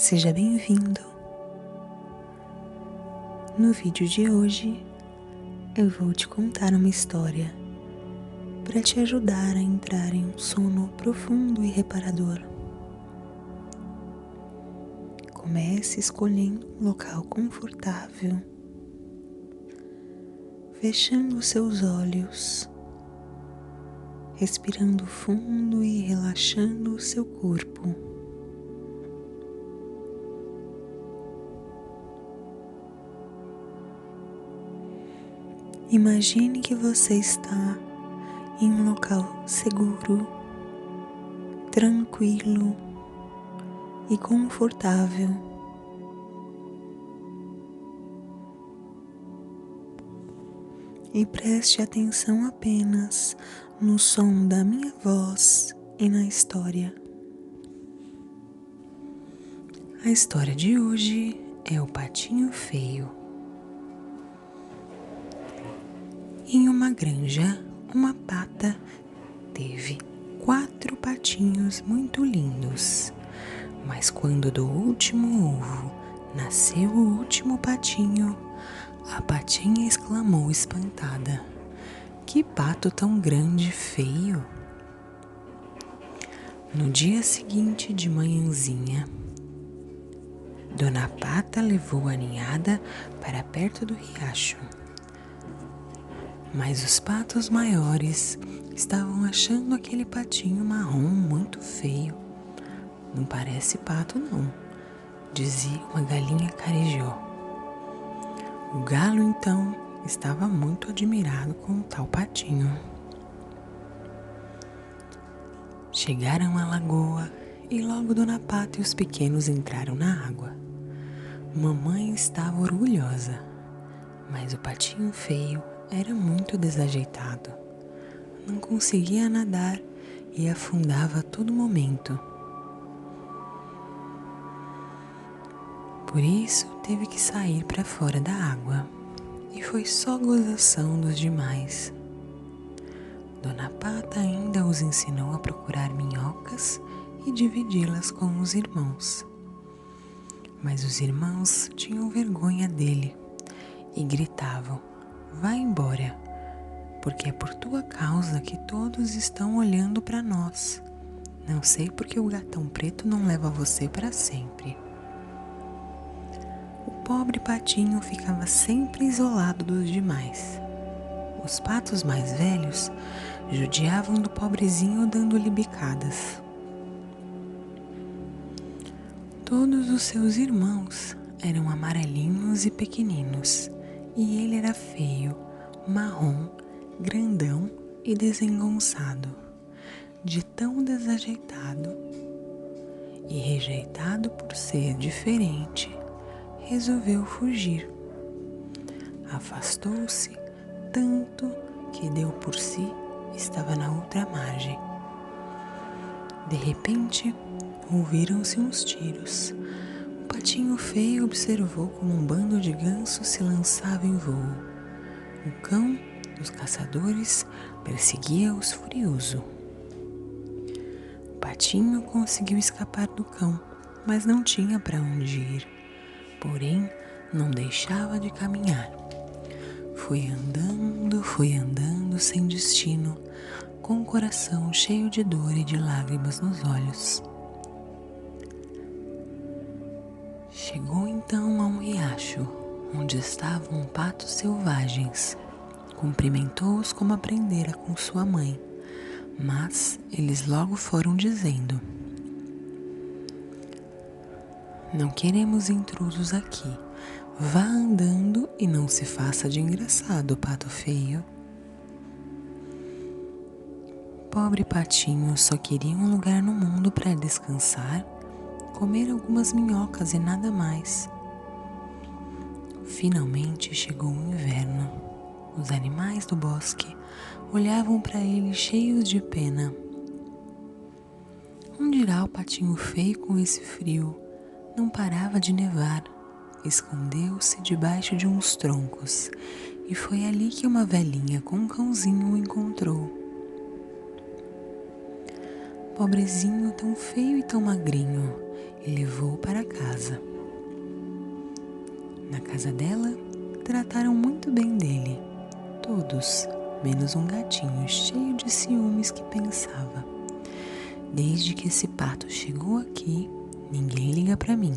Seja bem-vindo! No vídeo de hoje, eu vou te contar uma história para te ajudar a entrar em um sono profundo e reparador. Comece escolhendo um local confortável, fechando os seus olhos, respirando fundo e relaxando o seu corpo. Imagine que você está em um local seguro, tranquilo e confortável. E preste atenção apenas no som da minha voz e na história. A história de hoje é o Patinho Feio. Em uma granja, uma pata teve 4 patinhos muito lindos. Mas quando do último ovo nasceu o último patinho, a patinha exclamou espantada: "Que pato tão grande e feio!" No dia seguinte, de manhãzinha, Dona Pata levou a ninhada para perto do riacho. Mas os patos maiores estavam achando aquele patinho marrom muito feio. "Não parece pato não", dizia uma galinha carijó. O galo então estava muito admirado com o tal patinho. Chegaram à lagoa e logo Dona Pata e os pequenos entraram na água. Mamãe estava orgulhosa, mas o patinho feio era muito desajeitado. Não conseguia nadar e afundava a todo momento. Por isso teve que sair para fora da água, e foi só gozação dos demais. Dona Pata ainda os ensinou a procurar minhocas e dividi-las com os irmãos. Mas os irmãos tinham vergonha dele e gritavam: "Vai embora, porque é por tua causa que todos estão olhando para nós. Não sei porque o gatão preto não leva você para sempre." O pobre patinho ficava sempre isolado dos demais. Os patos mais velhos judiavam do pobrezinho dando-lhe bicadas. Todos os seus irmãos eram amarelinhos e pequeninos, e ele era feio, marrom, grandão e desengonçado, de tão desajeitado e rejeitado por ser diferente. Resolveu fugir. Afastou-se tanto que deu por si, estava na outra margem. De repente, ouviram-se uns tiros. O patinho feio observou como um bando de gansos se lançava em voo. O cão dos caçadores perseguia-os furioso. O patinho conseguiu escapar do cão, mas não tinha para onde ir. Porém, não deixava de caminhar. Foi andando sem destino, com o coração cheio de dor e de lágrimas nos olhos. Chegou então a um riacho, onde estavam patos selvagens. Cumprimentou-os como aprendera com sua mãe, mas eles logo foram dizendo: "Não queremos intrusos aqui. Vá andando e não se faça de engraçado, pato feio." Pobre patinho só queria um lugar no mundo para descansar, comer algumas minhocas e nada mais. Finalmente chegou o inverno. Os animais do bosque olhavam para ele cheios de pena. Onde irá o patinho feio com esse frio? Não parava de nevar. Escondeu-se debaixo de uns troncos e foi ali que uma velhinha com um cãozinho o encontrou. pobrezinho, tão feio e tão magrinho, e levou-o para casa. Na casa dela, trataram muito bem dele, todos, menos um gatinho cheio de ciúmes que pensava: desde que esse pato chegou aqui, ninguém liga para mim.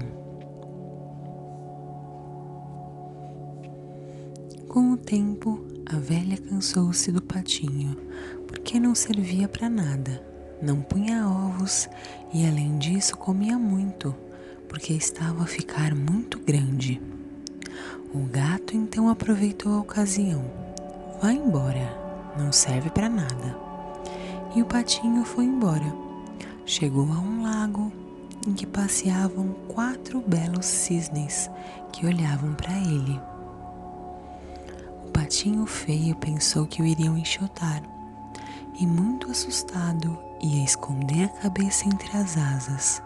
Com o tempo, a velha cansou-se do patinho, porque não servia para nada, não punha ovos e, além disso, comia muito, porque estava a ficar muito grande. O gato então aproveitou a ocasião. Vá embora, não serve para nada. E o patinho foi embora. Chegou a um lago em que passeavam 4 belos cisnes que olhavam para ele. O patinho feio pensou que o iriam enxotar e, muito assustado, ia esconder a cabeça entre as asas,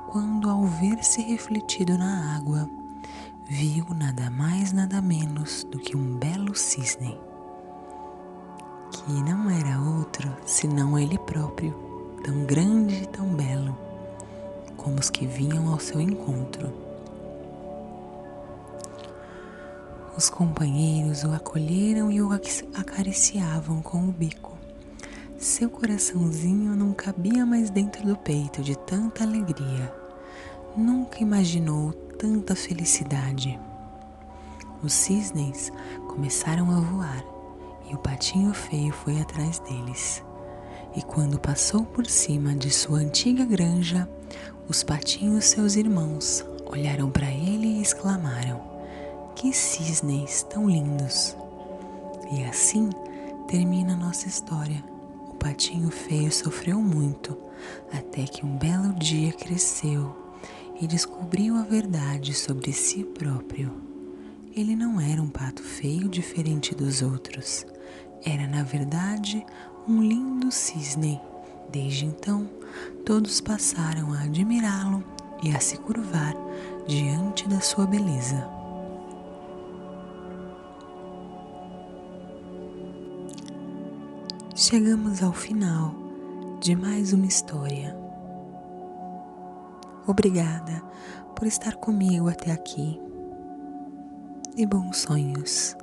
quando, ao ver-se refletido na água, viu nada mais nada menos do que um belo cisne, que não era outro senão ele próprio, tão grande e tão belo como os que vinham ao seu encontro. Os companheiros o acolheram e o acariciavam com o bico. Seu coraçãozinho não cabia mais dentro do peito de tanta alegria. Nunca imaginou tanta felicidade. Os cisnes começaram a voar e o patinho feio foi atrás deles. E quando passou por cima de sua antiga granja, os patinhos, seus irmãos, olharam para ele e exclamaram: que cisnes tão lindos! E assim termina nossa história. O patinho feio sofreu muito, até que um belo dia cresceu e descobriu a verdade sobre si próprio. Ele não era um pato feio diferente dos outros. Era, na verdade, um lindo cisne. Desde então, todos passaram a admirá-lo e a se curvar diante da sua beleza. Chegamos ao final de mais uma história. Obrigada por estar comigo até aqui e bons sonhos.